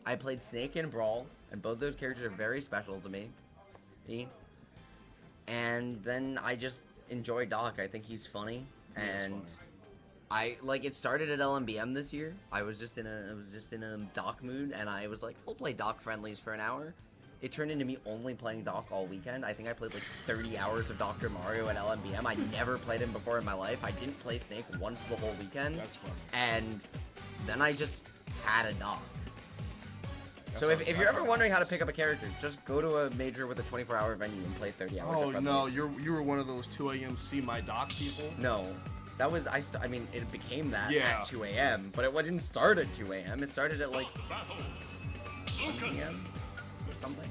I played Snake in Brawl, and both those characters are very special to me. And then I just enjoy Doc. I think he's funny, and it started at LMBM this year. I was just in a Doc mood, and I was like, I'll play Doc friendlies for an hour. It turned into me only playing Doc all weekend. I think I played like 30 hours of Dr. Mario at LMBM. I never played him before in my life. I didn't play Snake once the whole weekend. That's funny. And then I just had a Doc. So if you're ever wondering how to pick up a character, just go to a major with a 24-hour venue and play 30 hours. Oh no, you were one of those 2 a.m. see my Doc people. No, that was I mean it became that Yeah. at 2 a.m. But it didn't start at 2 a.m. It started at like 1 p.m. or something.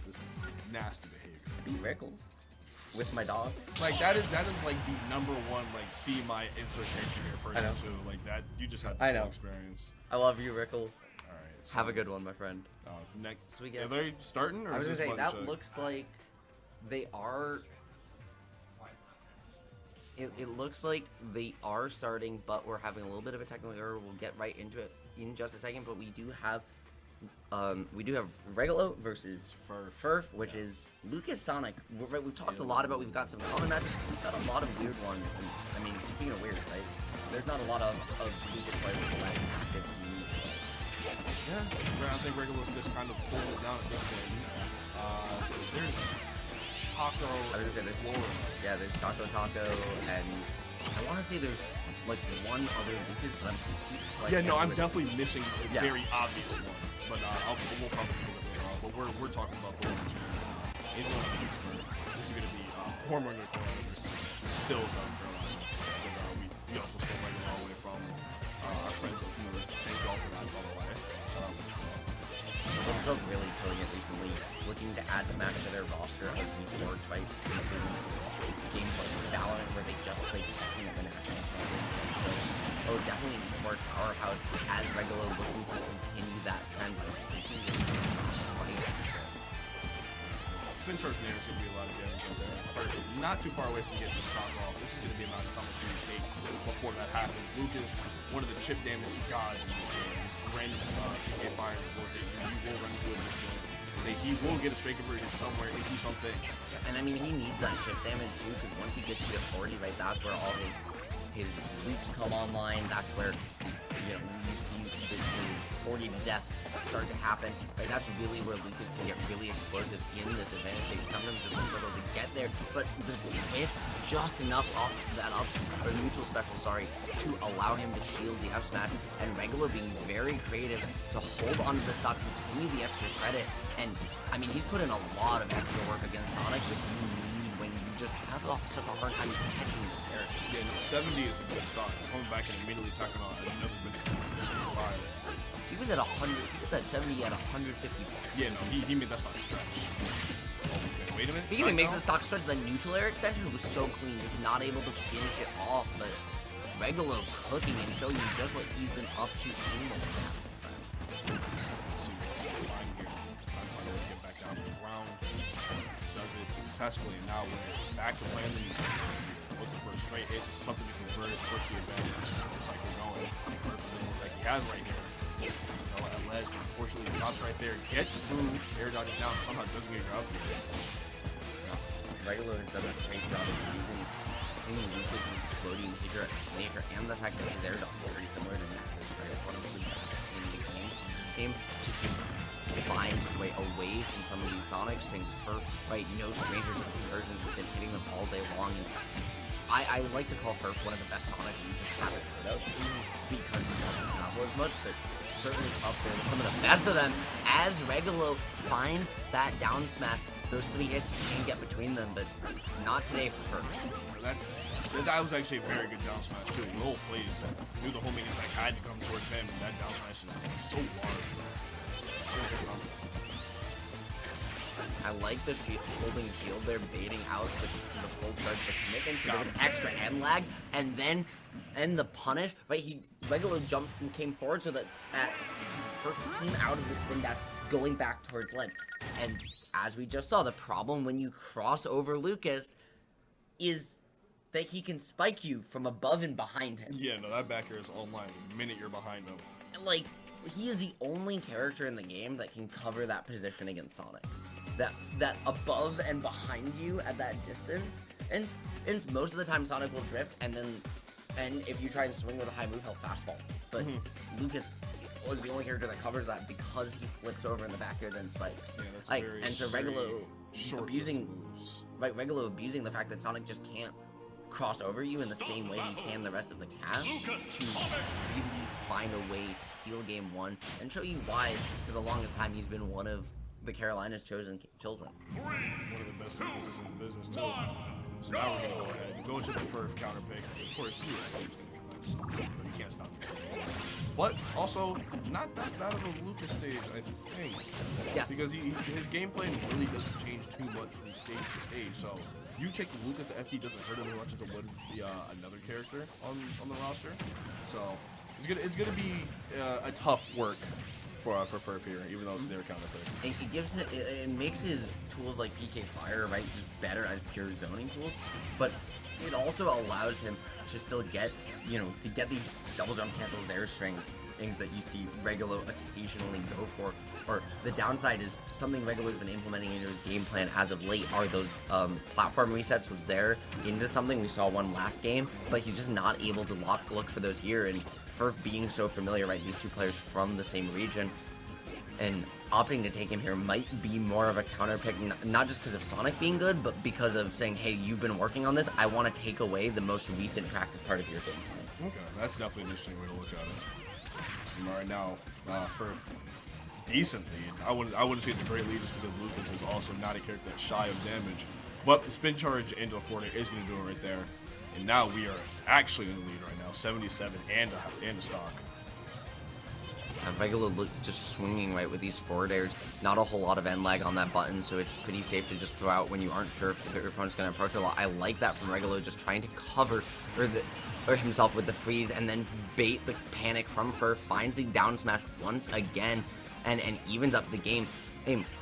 This is nasty behavior. Beat Rickles with my dog. Like that is like the number one like see my insert character here person too. Like that you just had the full experience. I love you, Rickles. All right. So, Have a good one, my friend. Next So we get- are they starting or I was is gonna this say button that check? looks like they are. It looks like they are starting, but we're having a little bit of a technical error. We'll get right into it in just a second. But we do have Regalo versus Ferf, which is Lucas Sonic. We've talked a lot about. We've got some common matches. We've got a lot of weird ones. And I mean, speaking of weird, right? There's not a lot of Lucas players that are active. Yeah, I think Regalo's just kind of pulled it down at this point. There's Choco. I was gonna say there's Laura. Yeah, there's Choco Taco, and I want to say there's like one other Lucas, but I'm definitely missing a Yeah. very obvious one. But we'll probably figure it later on. But we're talking about the one in Pittsburgh. This is gonna be former North Carolina versus still South Carolina because we also stole Regalo all the way from our friends up north. Thank you all for that, by the way. Shout out. They're really killing it recently, looking to add Smash to their roster of esports, right? Games like Valorant, where they just played second at the national championship. So, definitely an esports powerhouse as Regalo looking to continue that trend. Spin Charge Nair is going to be a lot of damage out there. Not too far away from getting the stock off. This is going to be a amount of how much you take before that happens. Lucas, one of the chip damage gods in this game. Just random PK fire will hit you. You will run into it in this game. He will get a straight conversion somewhere into something. And I mean, he needs that chip damage too, because once he gets to 40, right, that's where all his loops come online. That's where you see the 40 deaths start to happen. Right, that's really where Lucas can get really explosive in this advantage state. Sometimes it's a struggle to get there, but the whiff just enough off that up or neutral special, sorry, to allow him to shield the up smash. And Regalo being very creative to hold onto the stock, continue the extra credit. And I mean, he's put in a lot of extra work against Sonic, which you need when you just have such a hard time catching this character. Yeah, no, 70 is a good start. Coming back and immediately attacking on another minute. He was at 100. He was at 70 at 150 points. Yeah, no, he made that stock stretch. Okay, wait a minute. Speaking of makes the stock stretch, the neutral air extension was so clean, was not able to finish it off, but Regalo cooking and showing you just what he's been up to in the past. Let's see what's going on here. Trying to find a way to get back down to the ground. Does it successfully, and now we're back to landing these looking for a straight hit, just something to convert, push the advantage, the cycle going. Perfect doesn't look like he has right here. At ledge, but unfortunately drops right there, gets through, air dodges down, somehow doesn't get your outfit. Regalo has done a great job of using Lucas's floating nature, and the fact that his air dodge is very similar to Nexus, right? One of the best in the game to find his way away from some of these Sonic strings. Ferf, right? No stranger to the conversions, has been hitting them all day long. I like to call Ferf one of the best Sonic you just haven't heard of because he doesn't travel as much, but certainly up there with some of the best of them. As Regalo finds that down smash, those 3 hits can get between them, but not today for Ferf. That was actually a very good down smash too. Roll plays, knew the homing attack had to come towards him, and that down smash is so large. I like the holding shield there, baiting out the full charge, the commitment, so there was extra end lag, and then the punish, right? Regalo jumped and came forward so that Ferf came out of the spin dash, going back towards ledge. And as we just saw, the problem when you cross over Lucas is that he can spike you from above and behind him. Yeah, no, that back air is online the minute you're behind him. Like, he is the only character in the game that can cover that position against Sonic. That above and behind you at that distance, and most of the time Sonic will drift, and if you try and swing with a high move, he'll fast fall. But Lucas is the only character that covers that because he flips over in the back air then spikes. Yeah, that's Like, and so Regalo short abusing moves. Regalo abusing the fact that Sonic just can't cross over you in the same way he can the rest of the cast to really find a way to steal game one and show you why for the longest time he's been one of the Carolina's chosen children. One of the best businesses in the business too. So now we're gonna go ahead and go to the Ferf counter pick. Of course, two games gonna come out, but he can't stop it. But also not that bad of a Lucas stage, I think. Yes. Because his gameplay really doesn't change too much from stage to stage. So you take Lucas, the FD doesn't hurt him as much as it would another character on the roster. So it's gonna be a tough work for Ferf here, even though it's their counter pick. It makes his tools like PK Fire, right, just better as pure zoning tools, but it also allows him to still get, to get these double jump cancels, air strings, things that you see Regalo occasionally go for. Or the downside is something Regalo's been implementing into his game plan as of late are those platform resets with Zaire into something. We saw one last game, but he's just not able to look for those here. And Ferf being so familiar, right, these two players from the same region, and opting to take him here might be more of a counter pick, not just because of Sonic being good, but because of saying, hey, you've been working on this, I want to take away the most recent practice part of your game plan. Okay, that's definitely an interesting way to look at it. Right now, Ferf decent lead. I wouldn't say it's a great lead just because Lucas is also not a character that's shy of damage, but the spin charge into a forward air is going to do it right there. And now we are actually in the lead right now, 77 and a stock. Regalo look just swinging right with these forward airs. Not a whole lot of end lag on that button, so it's pretty safe to just throw out when you aren't sure if your opponent's going to approach a lot. I like that from Regalo, just trying to cover or himself with the freeze and then bait the panic from Ferf. Finds the down smash once again and evens up the game.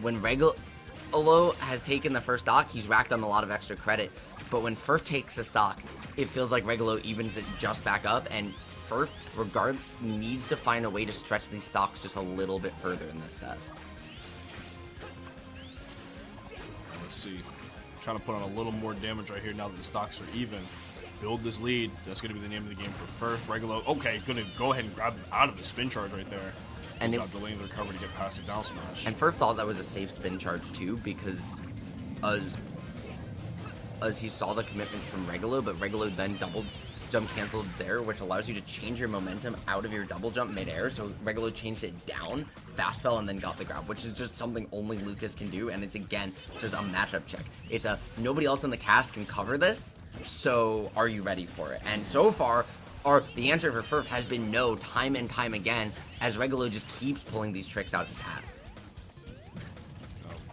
When Regalo has taken the first stock, he's racked on a lot of extra credit. But when Ferf takes the stock, it feels like Regalo evens it just back up, and Ferf, needs to find a way to stretch these stocks just a little bit further in this set. Let's see. Trying to put on a little more damage right here now that the stocks are even. Build this lead. That's going to be the name of the game for Ferf. Regalo, okay, going to go ahead and grab him out of the spin charge right there. And delaying the recovery to get past the down smash. And Ferf thought that was a safe spin charge too, because as he saw the commitment from Regalo, but Regalo then double jump canceled Zaire, which allows you to change your momentum out of your double jump midair. So Regalo changed it down, fast fell, and then got the grab, which is just something only Lucas can do. And it's again just a matchup check. It's nobody else in the cast can cover this. So are you ready for it? And so far, the answer for Ferf has been no, time and time again, as Regalo just keeps pulling these tricks out of his hat.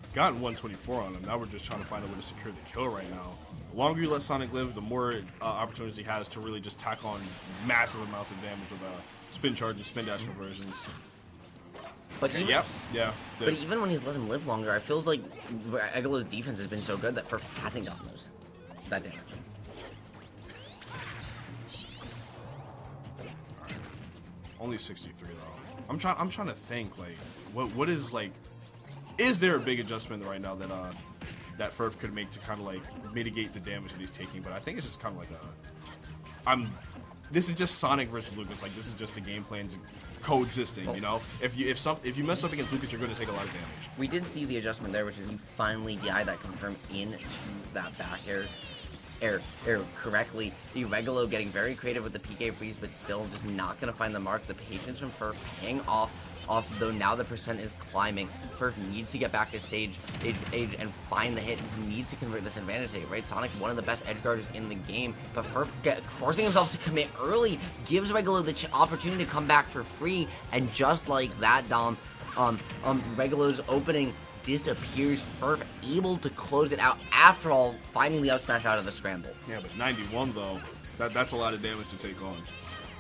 We've gotten 124 on him. Now we're just trying to find a way to secure the kill right now. The longer you let Sonic live, the more opportunities he has to really just tack on massive amounts of damage with spin charge and spin dash conversions. But even, yeah. But even when he's let him live longer, it feels like Regalo's defense has been so good that Ferf hasn't gotten that damage. Only 63 though. I'm trying to think, like, what is, like, is there a big adjustment right now that Ferf could make to kind of like mitigate the damage that he's taking? But I think it's just kind of like this is just Sonic versus Lucas. Like, this is just the game plans coexisting, you know? If you mess up against Lucas, you're going to take a lot of damage. We did see the adjustment there, which is he finally got that confirmed into that back air correctly. The Regalo getting very creative with the PK freeze, but still just not going to find the mark. The patience from Ferf paying off, though now the percent is climbing. Ferf needs to get back to stage and find the hit. He needs to convert this advantage, right? Sonic, one of the best edge guarders in the game, but Ferf forcing himself to commit early gives Regalo the opportunity to come back for free, and just like that, Dom, Regalo's opening disappears. Ferf able to close it out after all, finding the up smash out of the scramble. Yeah, but 91 though, that's a lot of damage to take on.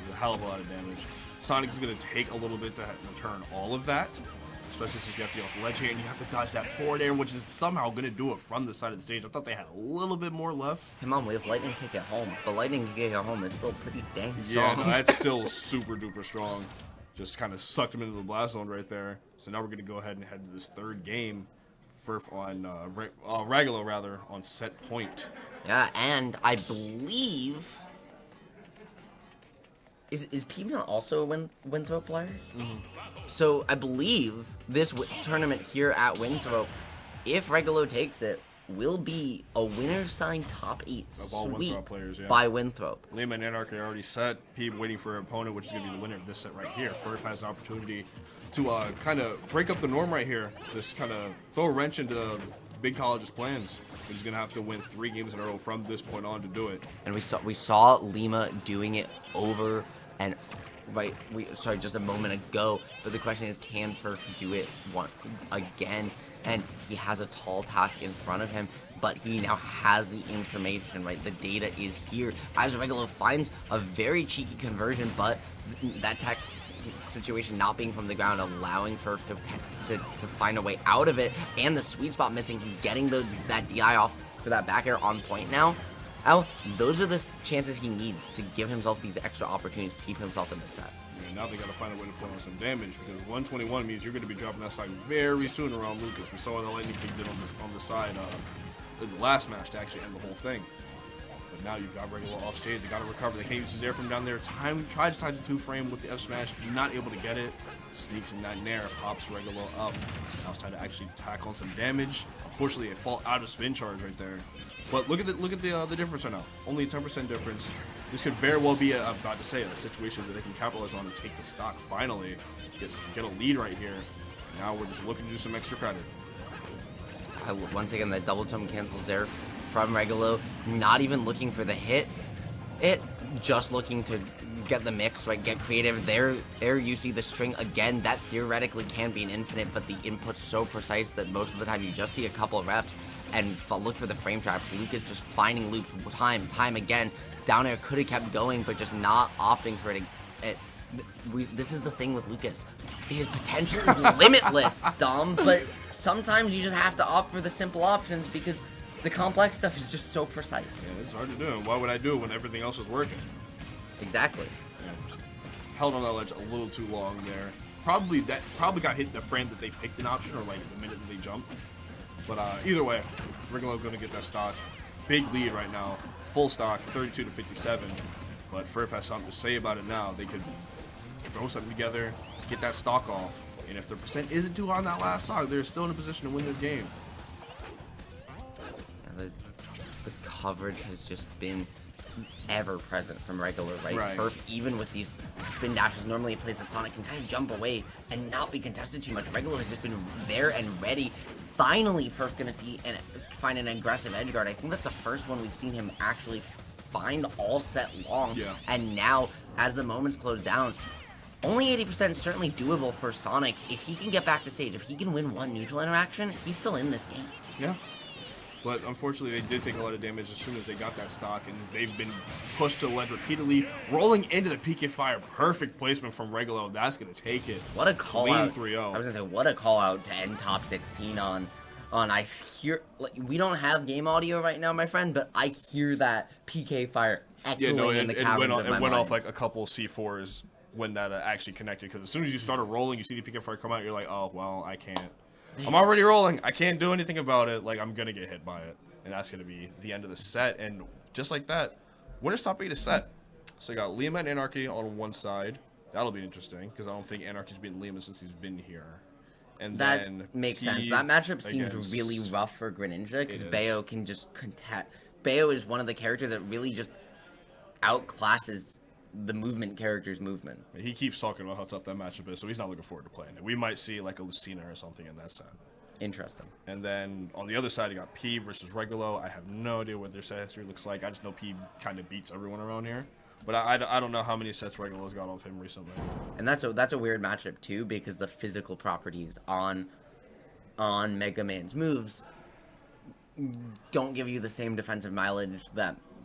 It's a hell of a lot of damage. Sonic is going to take a little bit to return all of that, especially since you have to get off the ledge here and you have to dodge that forward air, which is somehow going to do it from the side of the stage. I thought they had a little bit more left. Hey Mom, we have Lightning Kick at home, but Lightning Kick at home is still pretty dang strong. Yeah, no, that's still super duper strong. just kind of sucked him into the blast zone right there. So now we're going to go ahead and head to this third game. Ferf on Regalo rather on set point. Yeah, and I believe is Peebs not also a Winthrop player? Mm-hmm. So I believe this tournament here at Winthrop, if Regalo takes it, will be a winner's sign top 8 Of all sweep Winthrop players, yeah. by Winthrop. Lima and Anarchy are already set. Peeb waiting for an opponent, which is going to be the winner of this set right here. Ferf has an opportunity to kind of break up the norm right here. Just kind of throw a wrench into Big College's plans. He's going to have to win 3 games in a row from this point on to do it. And we saw Lima doing it over and just a moment ago. But the question is, can Ferf do it again? And he has a tall task in front of him, but he now has the information, right? The data is here. As Regalo finds a very cheeky conversion, but that tech situation not being from the ground, allowing Ferf to find a way out of it, and the sweet spot missing. He's getting that DI off for that back air on point now. Those are the chances he needs to give himself these extra opportunities to keep himself in the set. Now they got to find a way to put on some damage, because 121 means you're going to be dropping that stock very soon around Lucas. We saw what the Lightning King did on the side in the last match to actually end the whole thing. But now you've got Regalo off stage. They got to recover. They can't use his air from down there. Tried to side to 2-frame with the F smash, not able to get it. Sneaks in that nair, pops Regalo up. Now it's time to actually tack on some damage. Unfortunately, it fall out of spin charge right there. But look at the difference right now. Only a 10% difference. This could very well be a situation that they can capitalize on and take the stock finally. Get a lead right here. Now we're just looking to do some extra credit. Once again, that double jump cancels there from Regalo. Not even looking for the hit. Just looking to get the mix, right? Get creative. There you see the string again. That theoretically can be an infinite, but the input's so precise that most of the time you just see a couple of reps and look for the frame traps. Lucas just finding loops time again. Down air could have kept going, but just not opting for it. This is the thing with Lucas. His potential is limitless, Dom, but sometimes you just have to opt for the simple options because the complex stuff is just so precise. Yeah, it's hard to do. Why would I do it when everything else is working? Exactly. Yeah, held on that ledge a little too long there. Probably got hit in the frame that they picked an option, or like the minute that they jumped. But either way, Regalo going to get that stock. Big lead right now. Full stock, 32 to 57. But Ferf has something to say about it now. They could throw something together, get that stock off. And if the percent isn't too high on that last stock, they're still in a position to win this game. Yeah, the coverage has just been ever present from Regalo, right? Ferf, even with these spin dashes, normally a place that Sonic can kind of jump away and not be contested too much. Regalo has just been there and ready. Finally, Ferf gonna find an aggressive edge guard. I think that's the first one we've seen him actually find all set long. Yeah. And now, as the moments close down, only 80% certainly doable for Sonic. If he can get back to stage, if he can win one neutral interaction, he's still in this game. Yeah. But unfortunately, they did take a lot of damage as soon as they got that stock, and they've been pushed to the ledge repeatedly, rolling into the PK Fire. Perfect placement from Regalo. That's going to take it. What a call Clean out. 3-0. I was going to say, what a call out to end top 16 on. I hear, like, we don't have game audio right now, my friend, but I hear that PK Fire echoing in the caverns of my it went mind. off like a couple C4s when that actually connected, because as soon as you started rolling, you see the PK Fire come out, you're like, oh, well, I can't. I'm already rolling. I can't do anything about it. Like, I'm going to get hit by it. And that's going to be the end of the set. And just like that, winner's top 8 is set. So you got Lima and Anarchy on one side. That'll be interesting, because I don't think Anarchy's beaten Lima since he's been here. And that then makes sense. That matchup seems really rough for Greninja, because Bayo can just contest. Bayo is one of the characters that really just outclasses the movement character's movement. He keeps talking about how tough that matchup is, so he's not looking forward to playing it. We might see like a Lucina or something in that set. Interesting. And then on the other side, you got P versus Regalo. I have no idea what their set history looks like. I just know P kind of beats everyone around here. But I don't know how many sets Regalo's got off him recently. And that's a weird matchup too, because the physical properties on Mega Man's moves don't give you the same defensive mileage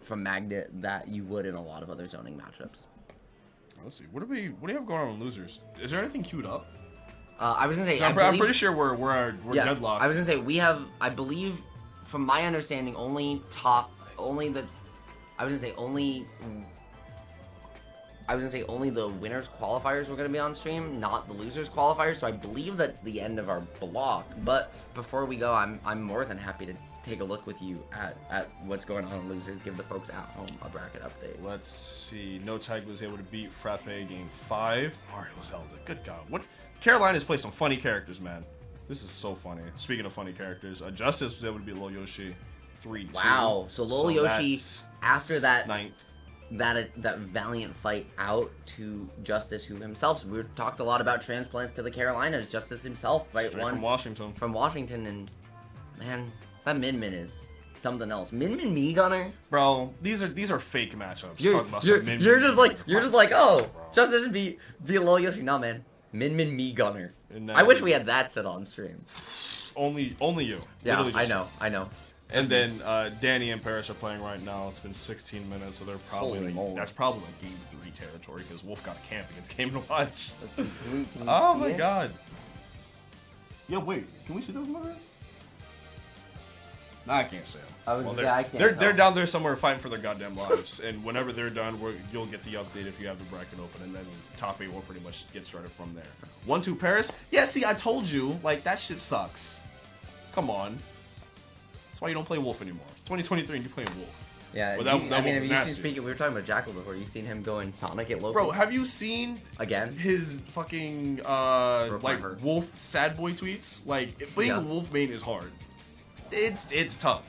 from Magnet that you would in a lot of other zoning matchups. Let's see. What do you have going on in losers? Is there anything queued up? I was gonna say, I'm pretty sure we're deadlocked. I was gonna say we have, I believe, from my understanding, only I was gonna say only the winners qualifiers were gonna be on stream, not the losers qualifiers. So I believe that's the end of our block. But before we go, I'm more than happy to take a look with you at what's going on in losers. Give the folks at home a bracket update. Let's see. No Tag was able to beat Frappe game 5. Mario's held it. Good God. What? Carolina's played some funny characters, man. This is so funny. Speaking of funny characters, Justice was able to beat Lil Yoshi 3-2. Wow. So Lil Yoshi, after that ninth. that valiant fight out to Justice, who himself, we talked a lot about transplants to the Carolinas. Justice himself, right? Straight One from Washington. From Washington, and man, that Min is something else. Min Me Gunner, Bro, these are fake matchups. you're Talking about some Min just Min. like, oh, Bro. Justice be Lil Yoshi. No, man, Min Me Gunner. And I wish we had that set on stream. Only you. Yeah, Literally just I know. And then Danny and Paris are playing right now. It's been 16 minutes, so they're probably Holy moly. that's probably like game 3 territory because Wolf got a camp against Game & Watch. Let's see, can you Oh see my it? God. Yo, wait, can we see those numbers? Nah, I can't say them. I was- yeah, I can't they're tell. down there somewhere fighting for their goddamn lives, and whenever they're done, you'll get the update if you have the bracket open, and then top 8 will pretty much get started from there. 1-2 Paris. Yeah, see, I told you, like that shit sucks. Come on. That's why you don't play Wolf anymore. It's 2023 and you're playing Wolf. Yeah, Well, that I mean, one was have you seen, nasty. speaking, we were talking about Jackal before. You seen him going Sonic at local? Bro, have you seen Again? his fucking my like heart. Wolf sad boy tweets? Like playing Yeah. a Wolf main is hard. It's tough.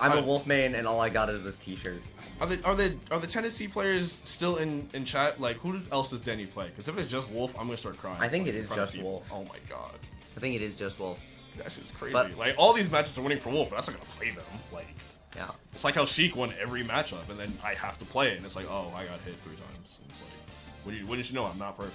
I'm a Wolf main, and all I got is this T-shirt. Are the Tennessee players still in chat? Like who else does Denny play? Because if it's just Wolf, I'm gonna start crying. I think like, it in is front of just people. Wolf. Oh my God, I think it is just Wolf. that shit's crazy. But- like all these matches are winning for Wolf, but that's not gonna play them. Like Yeah. it's like how Sheik won every matchup, and then I have to play it, and it's like, oh, I got hit 3 times. And it's like, what didn't you know? I'm not perfect.